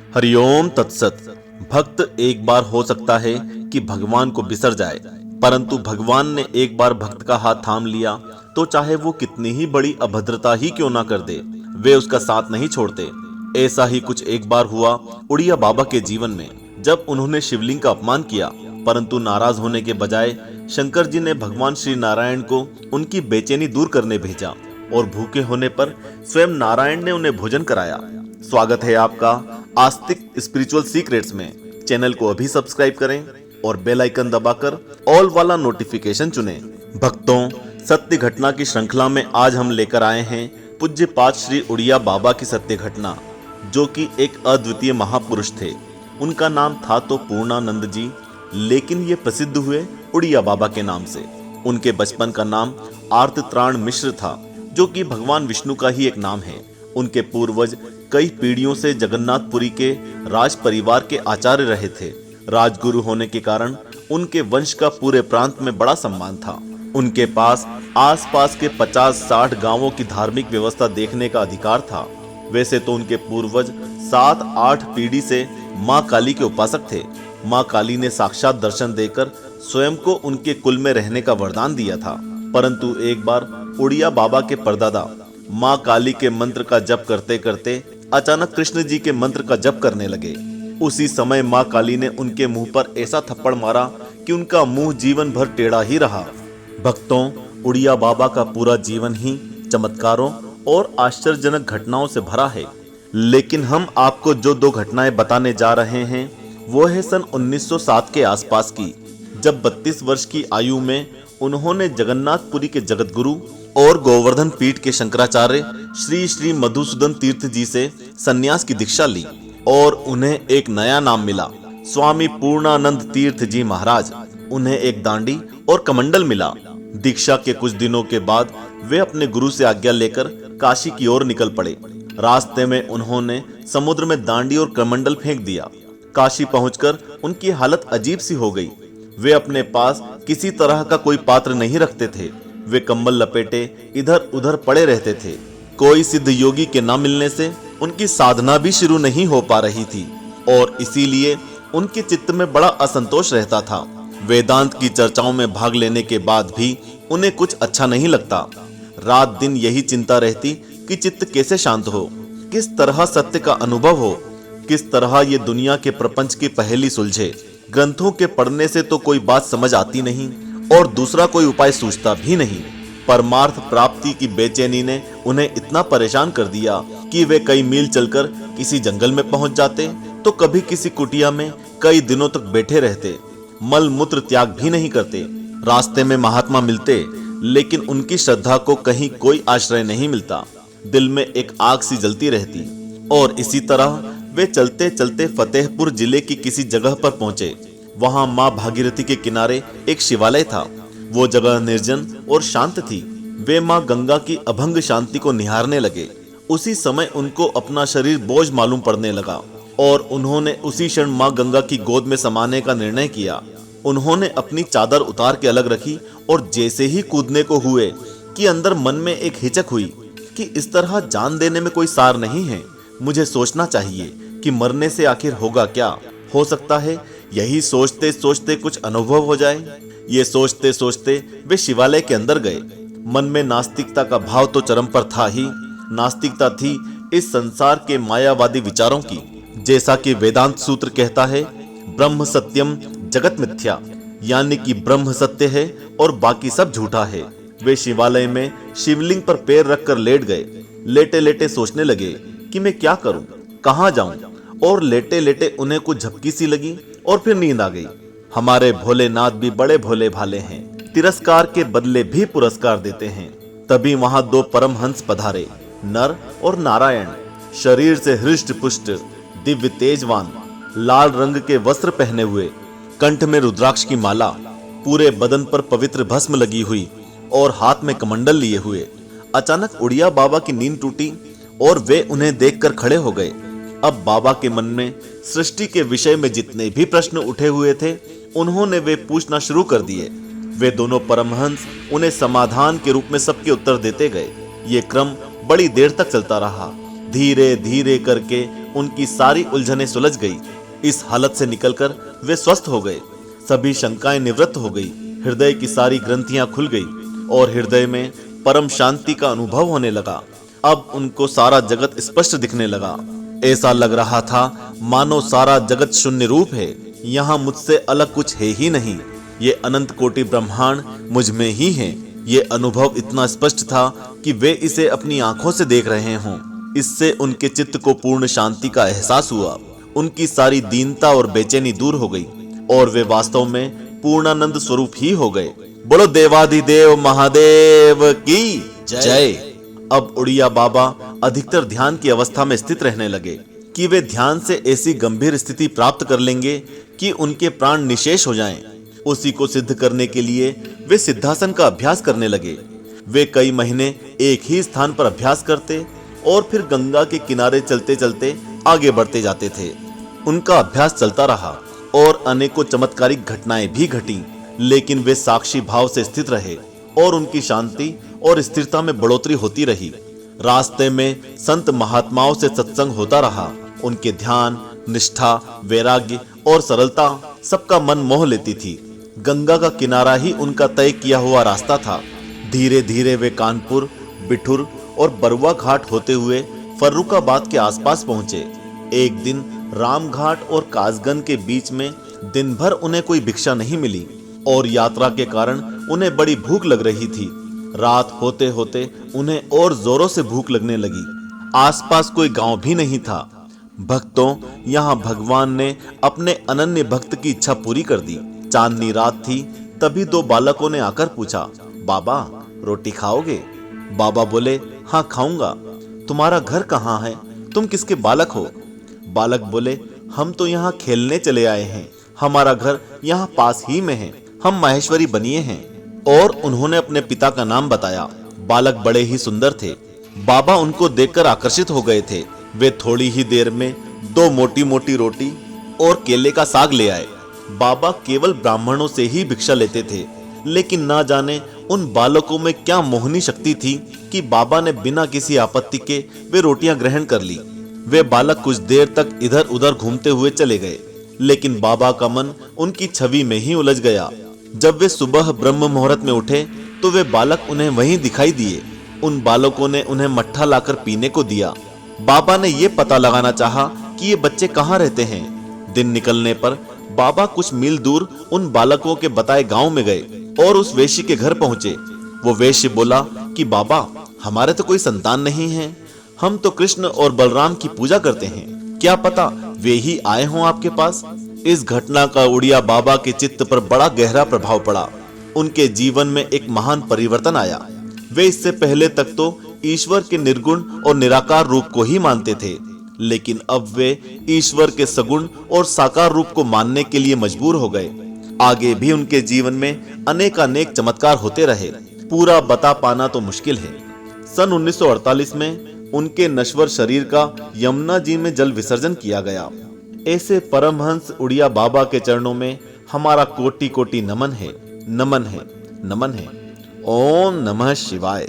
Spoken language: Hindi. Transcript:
हरिओम तत्सत। भक्त एक बार हो सकता है कि भगवान को बिसर जाए, परंतु भगवान ने एक बार भक्त का हाथ थाम लिया तो चाहे वो कितनी ही बड़ी अभद्रता ही क्यों ना कर दे, वे उसका साथ नहीं छोड़ते। ऐसा ही कुछ एक बार हुआ उड़िया बाबा के जीवन में, जब उन्होंने शिवलिंग का अपमान किया, परंतु नाराज होने के बजाय शंकर जी ने भगवान श्री नारायण को उनकी बेचैनी दूर करने भेजा और भूखे होने पर स्वयं नारायण ने उन्हें भोजन कराया। स्वागत है आपका आस्तिक स्पिरिचुअल सीक्रेट्स में। चैनल को अभी सब्सक्राइब करें और बेल आइकन दबाकर ऑल वाला नोटिफिकेशन चुनें। भक्तों, सत्य घटना की श्रृंखला में आज हम लेकर आए हैं पूज्य पाद श्री उड़िया बाबा की सत्य घटना, जो कि एक अद्वितीय महापुरुष थे। उनका नाम था तो पूर्णानंद जी, लेकिन ये प्रसिद्ध हुए उड़िया बाबा के नाम से। उनके बचपन का नाम आर्तत्राण मिश्र था, जो कि भगवान विष्णु का ही एक नाम है। उनके पूर्वज कई पीढ़ियों से जगन्नाथपुरी के राज परिवार के आचार्य रहे थे। राजगुरु होने के कारण उनके वंश का पूरे प्रांत में बड़ा सम्मान था। उनके पास आसपास के 50-60 गांवों की धार्मिक व्यवस्था देखने का अधिकार था। वैसे तो उनके पूर्वज 7-8 पीढ़ी से मां काली के उपासक थे। मां काली ने साक्षात दर्शन देकर स्वयं को उनके कुल में रहने का वरदान दिया था। परंतु एक बार उड़िया बाबा के परदादा मां काली के मंत्र का जप करते करते अचानक कृष्ण जी के मंत्र का जप करने लगे। उसी समय मां काली ने उनके मुंह पर ऐसा थप्पड़ मारा कि उनका मुंह जीवन भर टेढ़ा ही रहा। भक्तों, उड़िया बाबा का पूरा जीवन ही चमत्कारों और आश्चर्यजनक घटनाओं से भरा है। लेकिन हम आपको जो 2 घटनाएं बताने जा रहे हैं वो है सन 1907 के आसपास की, जब 32 वर्ष की आयु में उन्होंने जगन्नाथपुरी के जगतगुरु और गोवर्धन पीठ के शंकराचार्य श्री श्री मधुसूदन तीर्थ जी से सन्यास की दीक्षा ली और उन्हें एक नया नाम मिला, स्वामी पूर्णानंद तीर्थ जी महाराज। उन्हें एक दांडी और कमंडल मिला। दीक्षा के कुछ दिनों के बाद वे अपने गुरु से आज्ञा लेकर काशी की ओर निकल पड़े। रास्ते में उन्होंने समुद्र में दांडी और कमंडल फेंक दिया। काशी पहुंचकर उनकी हालत अजीब सी हो गई। वे अपने पास किसी तरह का कोई पात्र नहीं रखते थे। वे कंबल लपेटे इधर उधर पड़े रहते थे। कोई सिद्ध योगी के न मिलने से उनकी साधना भी शुरू नहीं हो पा रही थी और इसीलिए उनके चित्त में बड़ा असंतोष रहता था। वेदांत की चर्चाओं में भाग लेने के बाद भी उन्हें कुछ अच्छा नहीं लगता। रात दिन यही चिंता रहती कि चित्त कैसे शांत हो, किस तरह सत्य का अनुभव हो, किस तरह ये दुनिया के प्रपंच की पहेली सुलझे। ग्रंथों के पढ़ने से तो कोई बात समझ आती नहीं और दूसरा कोई उपाय सूझता भी नहीं। परमार्थ प्राप्ति की बेचैनी ने उन्हें इतना परेशान कर दिया कि वे कई मील चलकर किसी जंगल में पहुंच जाते तो कभी किसी कुटिया में कई दिनों तक बैठे रहते। मल मूत्र त्याग भी नहीं करते। रास्ते में महात्मा मिलते, लेकिन उनकी श्रद्धा को कहीं कोई आश्रय नहीं मिलता। दिल में एक आग सी जलती रहती। और इसी तरह वे चलते चलते फतेहपुर जिले की किसी जगह पर पहुंचे। वहां मां भागीरथी के किनारे एक शिवालय था। वो जगह निर्जन और शांत थी। वे मां गंगा की अभंग शांति को निहारने लगे। उसी समय उनको अपना शरीर बोझ मालूम पड़ने लगा और उन्होंने उसी क्षण मां गंगा की गोद में समाने का निर्णय किया। उन्होंने अपनी चादर उतार के अलग रखी और जैसे ही कूदने को हुए कि अंदर मन में एक हिचक हुई कि इस तरह जान देने में कोई सार नहीं है। मुझे सोचना चाहिए कि मरने से आखिर होगा क्या। हो सकता है यही सोचते सोचते कुछ अनुभव हो जाए। ये सोचते सोचते वे शिवालय के अंदर गए। मन में नास्तिकता का भाव तो चरम पर था ही। नास्तिकता थी इस संसार के मायावादी विचारों की। जैसा कि वेदांत सूत्र कहता है, ब्रह्म सत्यम जगत मिथ्या, यानी कि ब्रह्म सत्य है और बाकी सब झूठा है। वे शिवालय में शिवलिंग पर पैर रखकर लेट गए। लेटे लेटे सोचने लगे कि मैं क्या करूं, कहां जाऊं। और लेटे लेटे उन्हें कुछ झपकी सी लगी और फिर नींद आ गई। हमारे भोलेनाथ भी बड़े भोले भाले हैं, तिरस्कार के बदले भी पुरस्कार देते हैं। तभी वहां 2 परमहंस पधारे, नर और नारायण। शरीर से हृष्ट पुष्ट, दिव्य तेजवान, लाल रंग के वस्त्र पहने हुए, कंठ में रुद्राक्ष की माला, पूरे बदन पर पवित्र भस्म लगी हुई और हाथ में कमंडल लिए हुए। अचानक उड़िया बाबा की नींद टूटी और वे उन्हें देखकर खड़े हो गए। अब बाबा के मन में सृष्टि के विषय में जितने भी प्रश्न उठे हुए थे उन्होंने वे पूछना शुरू कर दिए। वे दोनों परमहंस उन्हें समाधान के रूप में सबके उत्तर देते गए। ये क्रम बड़ी देर तक चलता रहा। धीरे धीरे करके उनकी सारी उलझनें सुलझ गई। इस हालत से निकलकर वे स्वस्थ हो गए। सभी शंकाएं निवृत्त हो गई। हृदय की सारी ग्रंथियां खुल गई और हृदय में परम शांति का अनुभव होने लगा। अब उनको सारा जगत स्पष्ट दिखने लगा। ऐसा लग रहा था मानो सारा जगत शून्य रूप है, यहाँ मुझसे अलग कुछ है ही नहीं, ये अनंत कोटि ब्रह्मांड मुझ में ही है। ये अनुभव इतना स्पष्ट था कि वे इसे अपनी आंखों से देख रहे हों। इससे उनके चित्त को पूर्ण शांति का एहसास हुआ। उनकी सारी दीनता और बेचैनी दूर हो गई और वे वास्तव में पूर्णानंद स्वरूप ही हो गए। बोलो देवाधिदेव महादेव की जय। अब उड़िया बाबा अधिकतर ध्यान की अवस्था में स्थित रहने लगे कि वे ध्यान से ऐसी गंभीर स्थिति प्राप्त कर लेंगे कि उनके प्राण निशेष हो जाएं। उसी को सिद्ध करने के लिए वे सिद्धासन का अभ्यास करने लगे। वे कई महीने एक ही स्थान पर अभ्यास करते और फिर गंगा के किनारे चलते चलते आगे बढ़ते जाते थे। उनका अभ्यास चलता रहा और अनेकों चमत्कारिक घटनाएं भी घटी, लेकिन वे साक्षी भाव से स्थित रहे और उनकी शांति और स्थिरता में बढ़ोतरी होती रही। रास्ते में संत महात्माओं से सत्संग होता रहा। उनके ध्यान, निष्ठा, वैराग्य और सरलता सबका मन मोह लेती थी। गंगा का किनारा ही उनका तय किया हुआ रास्ता था। धीरे धीरे वे कानपुर, बिठुर और बरुआ घाट होते हुए फर्रुखाबाद के आसपास पहुंचे। एक दिन रामघाट और कासगंज के बीच में दिन भर उन्हें कोई भिक्षा नहीं मिली और यात्रा के कारण उन्हें बड़ी भूख लग रही थी। रात होते होते उन्हें और जोरों से भूख लगने लगी। आसपास कोई गांव भी नहीं था। भक्तों, यहाँ भगवान ने अपने अनन्य भक्त की इच्छा पूरी कर दी। चांदनी रात थी, तभी दो बालकों ने आकर पूछा, बाबा रोटी खाओगे? बाबा बोले, हाँ खाऊंगा। तुम्हारा घर कहाँ है? तुम किसके बालक हो? बालक बोले, हम तो यहाँ खेलने चले आए हैं। हमारा घर यहाँ पास ही में है। हम माहेश्वरी बनिए हैं। और उन्होंने अपने पिता का नाम बताया। बालक बड़े ही सुंदर थे। बाबा उनको देखकर आकर्षित हो गए थे। वे थोड़ी ही देर में दो मोटी मोटी रोटी और केले का साग ले आए। बाबा केवल ब्राह्मणों से ही भिक्षा लेते थे, लेकिन ना जाने उन बालकों में क्या मोहनी शक्ति थी कि बाबा ने बिना किसी आपत्ति के वे रोटियां ग्रहण कर ली। वे बालक कुछ देर तक इधर उधर घूमते हुए चले गए, लेकिन बाबा का मन उनकी छवि में ही उलझ गया। जब वे सुबह ब्रह्म मुहूर्त में उठे तो वे बालक उन्हें वहीं दिखाई दिए। उन बालकों ने उन्हें मट्ठा लाकर पीने को दिया। बाबा ने ये पता लगाना चाहा कि ये बच्चे कहाँ रहते हैं। दिन निकलने पर बाबा कुछ मील दूर उन बालकों के बताए गांव में गए और उस वेश्य के घर पहुंचे। वो वेश्य बोला कि बाबा, हमारे तो कोई संतान नहीं है। हम तो कृष्ण और बलराम की पूजा करते हैं। क्या पता वे ही आए हों आपके पास। इस घटना का उड़िया बाबा के चित्त पर बड़ा गहरा प्रभाव पड़ा। उनके जीवन में एक महान परिवर्तन आया। वे इससे पहले तक तो ईश्वर के निर्गुण और निराकार रूप को ही मानते थे, लेकिन अब वे ईश्वर के सगुण और साकार रूप को मानने के लिए मजबूर हो गए। आगे भी उनके जीवन में अनेकानेक चमत्कार होते रहे। पूरा बता पाना तो मुश्किल है। सन 1948 में उनके नश्वर शरीर का यमुना जी में जल विसर्जन किया गया। ऐसे परमहंस उड़िया बाबा के चरणों में हमारा कोटि कोटि नमन है, नमन है, नमन है। ओम नमः शिवाय।